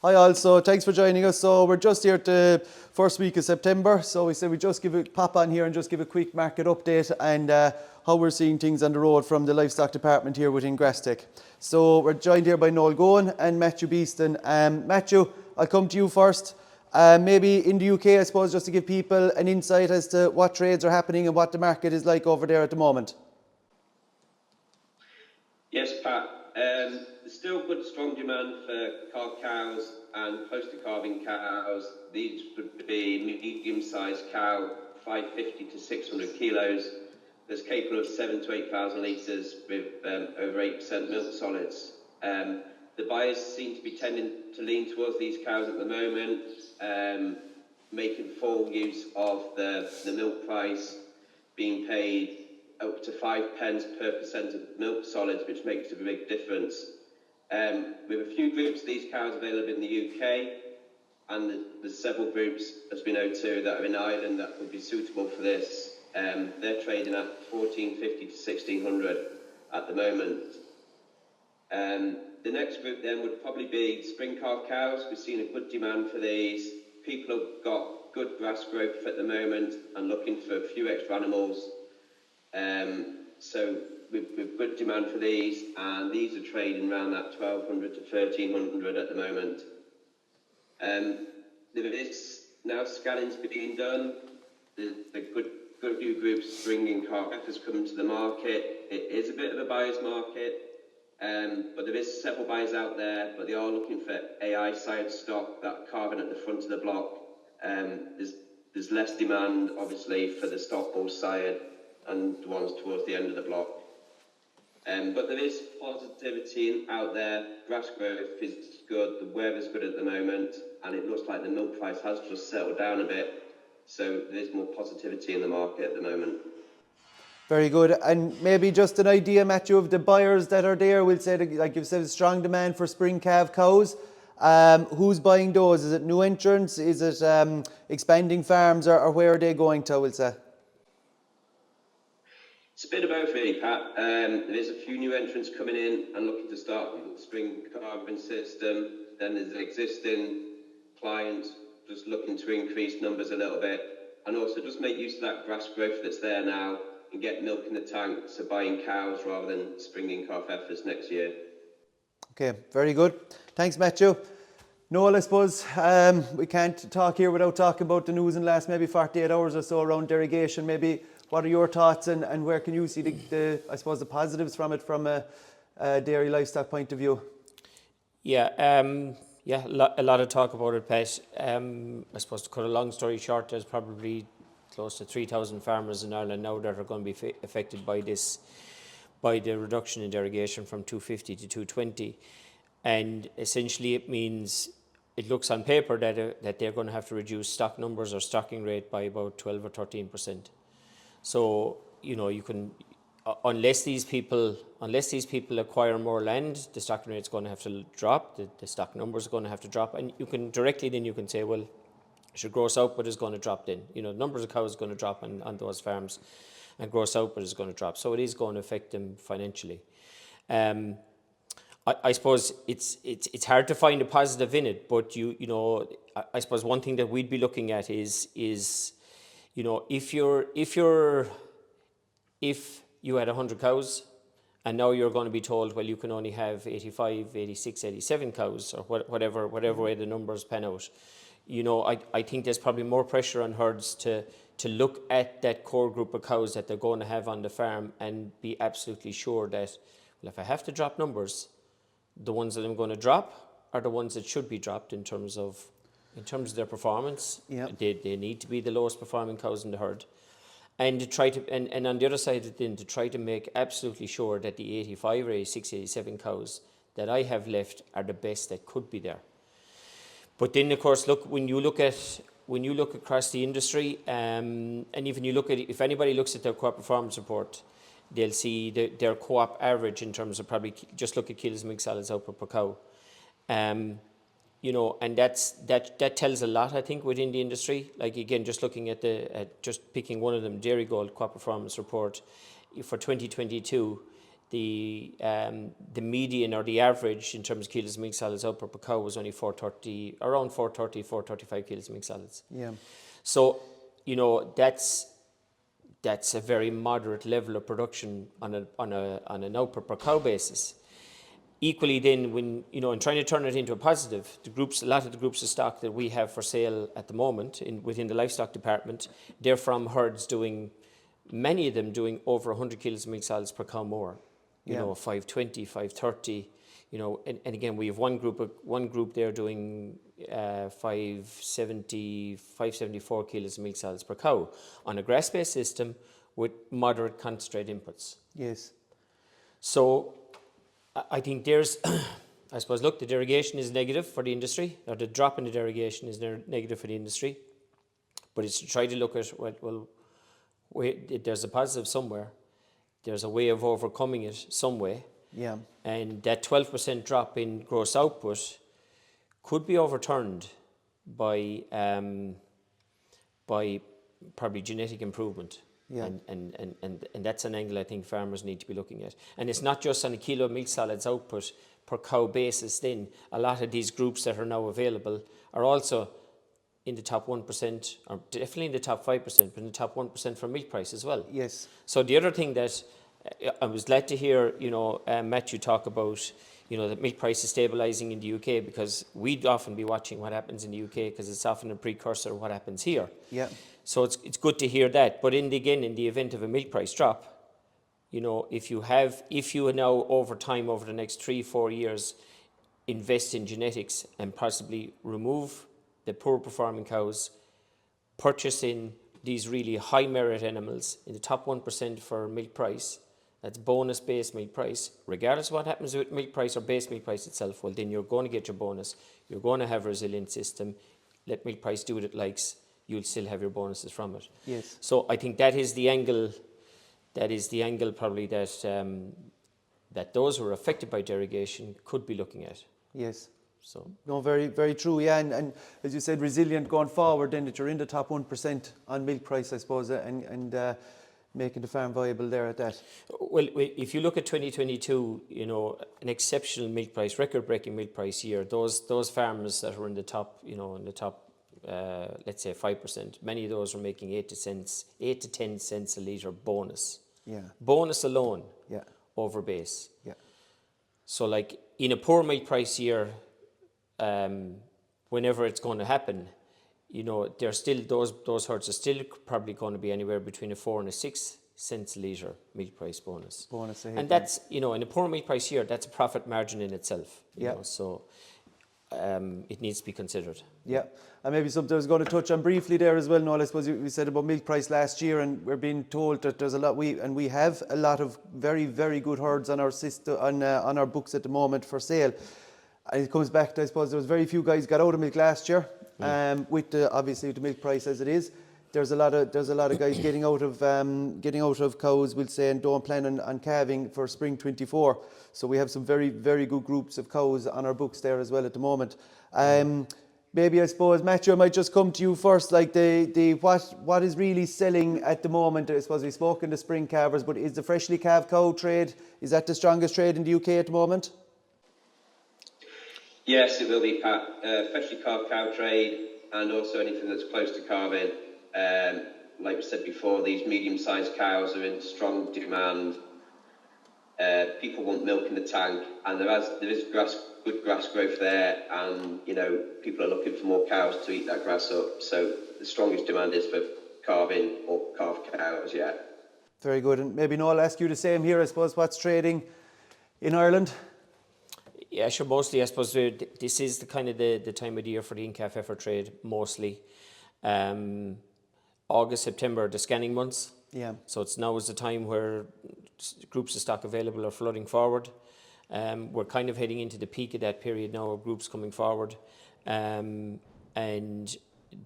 Hi all, so thanks for joining us. So we're just here at the first week of September, so we said we'd just pop on here and just give a quick market update and how we're seeing things on the road from the livestock department here within Grastech. So we're joined here by Noel Gowan and Matthew Beeston. Matthew, I'll come to you first. Maybe in the UK, I suppose, just to give people an insight as to what trades are happening and what the market is like over there at the moment. Yes, Pat. There's still good, strong demand for calf cows and close to calving cows. These would be medium-sized cow, 550 to 600 kilos. That's capable of 7,000 to 8,000 litres with over 8% milk solids. The buyers seem to be tending to lean towards these cows at the moment, making full use of the milk price, being paid up to 5 pence per percent of milk solids, which makes a big difference. We have a few groups of these cows available in the UK, and there's several groups, as we know too, that are in Ireland that would be suitable for this. They're trading at 1,450 to 1,600 at the moment. The next group then would probably be spring calf cows. We've seen a good demand for these. People have got good grass growth at the moment and looking for a few extra animals. So we've good demand for these, and these are trading around that 1,200 to 1,300 at the moment. There is now scanning's being done. The good new groups bringing calf heifers coming to the market. It is a bit of a buyer's market, but there is several buyers out there, but they are looking for AI side stock that are calving at the front of the block. There's less demand, obviously, for the stock bull sire and the ones towards the end of the block. But there is positivity out there. Grass growth is good, the weather's good at the moment, and it looks like the milk price has just settled down a bit. So there is more positivity in the market at the moment. Very good. And maybe just an idea, Matthew, of the buyers that are there. We'll say, like you've said, strong demand for spring calf cows. Who's buying those? Is it new entrants? Is it expanding farms, or where are they going to, we'll say? It's a bit of both, really, Pat. There's a few new entrants coming in and looking to start the spring calving system. Then there's existing clients just looking to increase numbers a little bit, and also just make use of that grass growth that's there now and get milk in the tank, so buying cows rather than springing calf heifers next year. Okay, very good. Thanks, Matthew. Noel, I suppose we can't talk here without talking about the news in the last maybe 48 hours or so around derogation. Maybe what are your thoughts, and where can you see the I suppose the positives from it from a dairy livestock point of view? A lot of talk about it, Pat. I suppose to cut a long story short, there's probably close to 3,000 farmers in Ireland now that are going to be affected by the reduction in derogation from 250 to 220. And essentially it means, it looks on paper that they're going to have to reduce stock numbers or stocking rate by about 12 or 13%. So, you can, unless these people acquire more land, the stocking rate is going to have to drop, the stock numbers are going to have to drop, and you can say, well, should gross output is going to drop then. The numbers of cows is going to drop on those farms, and gross output is going to drop. So it is going to affect them financially. I suppose it's hard to find a positive in it, but I suppose one thing that we'd be looking at is if you had 100 cows and now you're going to be told, well, you can only have 85, 86, 87 cows, or whatever way the numbers pan out. I think there's probably more pressure on herds to look at that core group of cows that they're going to have on the farm and be absolutely sure that, well, if I have to drop numbers, the ones that I'm going to drop are the ones that should be dropped in terms of their performance. Yep. They need to be the lowest performing cows in the herd. And to try to, and on the other side, then to try to make absolutely sure that the 85 or 86, 87 cows that I have left are the best that could be there. But then, of course, look, when you look across the industry, and even if anybody looks at their co-op performance report, they'll see their co-op average in terms of, probably just look at kilos of milk solids output per cow. And that tells a lot, I think, within the industry. Like, again, just looking at just picking one of them, Dairy Gold co-op performance report for 2022, the median or the average in terms of kilos of milk solids output per cow was only 430, around 435 kilos of milk solids. Yeah. So, you know, that's a very moderate level of production on an output per cow basis. Equally, then, when you know, in trying to turn it into a positive, a lot of the groups of stock that we have for sale at the moment within the livestock department, they're from herds many of them doing over 100 kilos of milk solids per cow more. You know, 520, 530. You know, and again, we have one group there doing 574 kilos of milk solids per cow on a grass-based system with moderate concentrate inputs. Yes. So I think there's, I suppose, look, the derogation is negative for the industry, or the drop in the derogation is negative for the industry, but it's to try to look at, there's a positive somewhere, there's a way of overcoming it some way. Yeah. And that 12% drop in gross output could be overturned by probably genetic improvement. Yeah. And that's an angle I think farmers need to be looking at. And it's not just on a kilo of milk solids output per cow basis then. A lot of these groups that are now available are also in the top 1%, or definitely in the top 5%, but in the top 1% for milk price as well. Yes. So the other thing that I was glad to hear, you know, Matthew talk about, you know, that milk price is stabilising in the UK, because we'd often be watching what happens in the UK because it's often a precursor of what happens here. Yeah. So it's good to hear that. But in the event of a milk price drop, you know, if you now over time, over the next 3-4 years, invest in genetics and possibly remove the poor performing cows, purchase in these really high merit animals in the top 1% for milk price, that's bonus based milk price, regardless of what happens with milk price or base milk price itself, well then you're going to get your bonus, you're going to have a resilient system, let milk price do what it likes, you'll still have your bonuses from it. Yes. So I think that is the angle probably that that those who are affected by derogation could be looking at. Yes. So No, very, very true. Yeah, and as you said, resilient going forward. Then that you're in the top 1% on milk price, I suppose, and making the farm viable there at that. well, if you look at 2022, you know, an exceptional milk price, record-breaking milk price year. Those farmers that were in the top, you know, let's say 5%, many of those were making 8 to 10 cents a litre bonus. Yeah. Bonus alone. Yeah. Over base. Yeah. So like in a poor milk price year, whenever it's going to happen, you know, they're still, those herds are still probably going to be anywhere between a 4 and a 6 cents a litre milk price bonus. Bonus ahead. And that's, you know, in a poor milk price year, that's a profit margin in itself. You know, so it needs to be considered. Yeah, and maybe something I was going to touch on briefly there as well, Noel. I suppose we said about milk price last year, and we're being told that there's a lot, we have a lot of very, very good herds on our system, on our books at the moment for sale. And it comes back to, I suppose, there was very few guys got out of milk last year, with obviously the milk price as it is. There's a lot of guys getting out of cows, we'll say, and don't plan on calving for spring 24. So we have some very, very good groups of cows on our books there as well at the moment. Maybe, I suppose, Matthew, I might just come to you first. Like what is really selling at the moment? I suppose we've spoken to spring calvers, but is the freshly calved cow trade, is that the strongest trade in the UK at the moment? Yes, it will be, Pat. Freshly calved cow trade, and also anything that's close to calving. Like we said before, these medium-sized cows are in strong demand. People want milk in the tank, and there is good grass growth there, and you know, people are looking for more cows to eat that grass up. So the strongest demand is for calving or calved cows. Yeah. Very good, and maybe Noel, I'll ask you the same here. I suppose what's trading in Ireland? Yeah, sure. Mostly, I suppose this is the kind of the time of the year for the in-calf heifer trade. Mostly, August, September, the scanning months. Yeah. So it's now is the time where groups of stock available are flooding forward. We're kind of heading into the peak of that period now of groups coming forward, and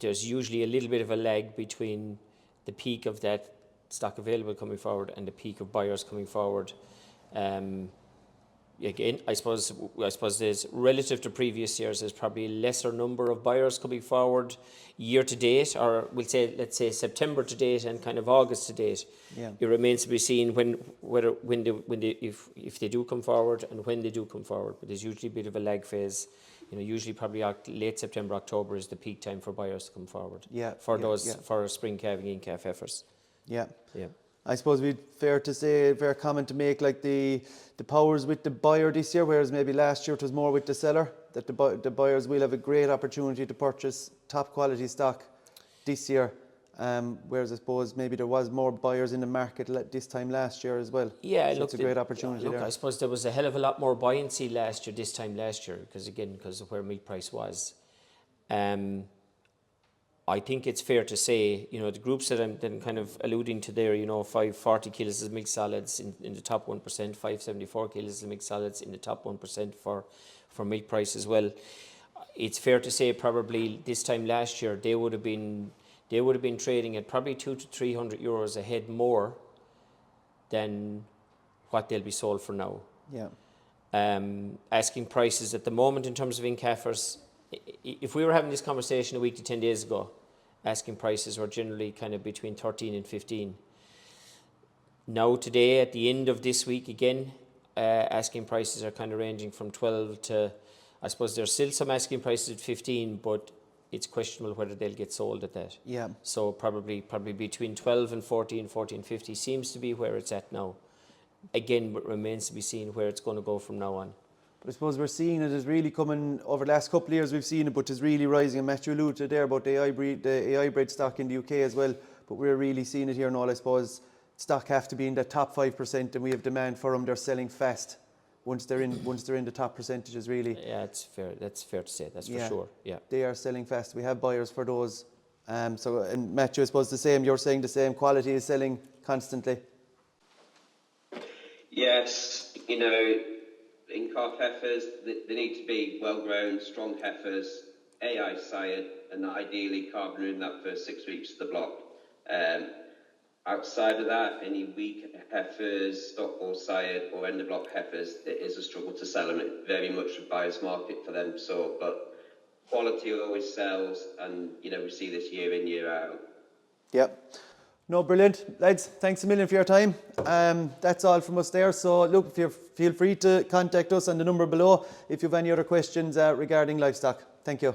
there's usually a little bit of a lag between the peak of that stock available coming forward and the peak of buyers coming forward. again, I suppose there's, relative to previous years, there's probably a lesser number of buyers coming forward year to date, or let's say September to date and kind of August to date. Yeah. It remains to be seen if they do come forward and when they do come forward. But there's usually a bit of a lag phase. Usually probably late September, October is the peak time for buyers to come forward. Yeah. For spring calving in calf heifers. Yeah. Yeah. I suppose we'd fair comment to make, like the powers with the buyer this year, whereas maybe last year it was more with the seller, that the buyers will have a great opportunity to purchase top quality stock this year, whereas I suppose maybe there was more buyers in the market this time last year as well. Yeah, so it's a great opportunity there. I suppose there was a hell of a lot more buoyancy this time last year, because of where milk price was. I think it's fair to say, the groups that I'm then kind of alluding to there, 540 kilos of milk solids in the top 1%, 574 kilos of milk solids in the top 1% for milk price as well. It's fair to say probably this time last year they would have been trading at probably 200 to 300 euros a head more than what they'll be sold for now. Yeah. Asking prices at the moment in terms of in-calfers, if we were having this conversation a week to 10 days ago, asking prices were generally kind of between 13 and 15. Now today, at the end of this week again, asking prices are kind of ranging from 12 to, I suppose there's still some asking prices at 15, but it's questionable whether they'll get sold at that. Yeah. So probably between 12 and 14.50 seems to be where it's at now. Again, but remains to be seen where it's going to go from now on. But I suppose we're seeing it is really coming over the last couple of years. We've seen it, but it's really rising. And Matthew alluded to there about the AI bred stock in the UK as well. But we're really seeing it here now. I suppose stock have to be in the top 5%, and we have demand for them. They're selling fast once they're in the top percentages. Really. Yeah, it's fair. That's fair to say. That's for sure. Yeah. They are selling fast. We have buyers for those. And Matthew, I suppose the same. You're saying the same. Quality is selling constantly. Yes, in calf heifers, they need to be well-grown, strong heifers, AI sired, and ideally carbon in that first 6 weeks of the block. Outside of that, any weak heifers, stock or sired or end of block heifers, it is a struggle to sell them. It's very much a buyer's market for them. But quality always sells, and we see this year in, year out. Yep. No, brilliant. Lads, thanks a million for your time. That's all from us there. So look, feel free to contact us on the number below if you have any other questions regarding livestock. Thank you.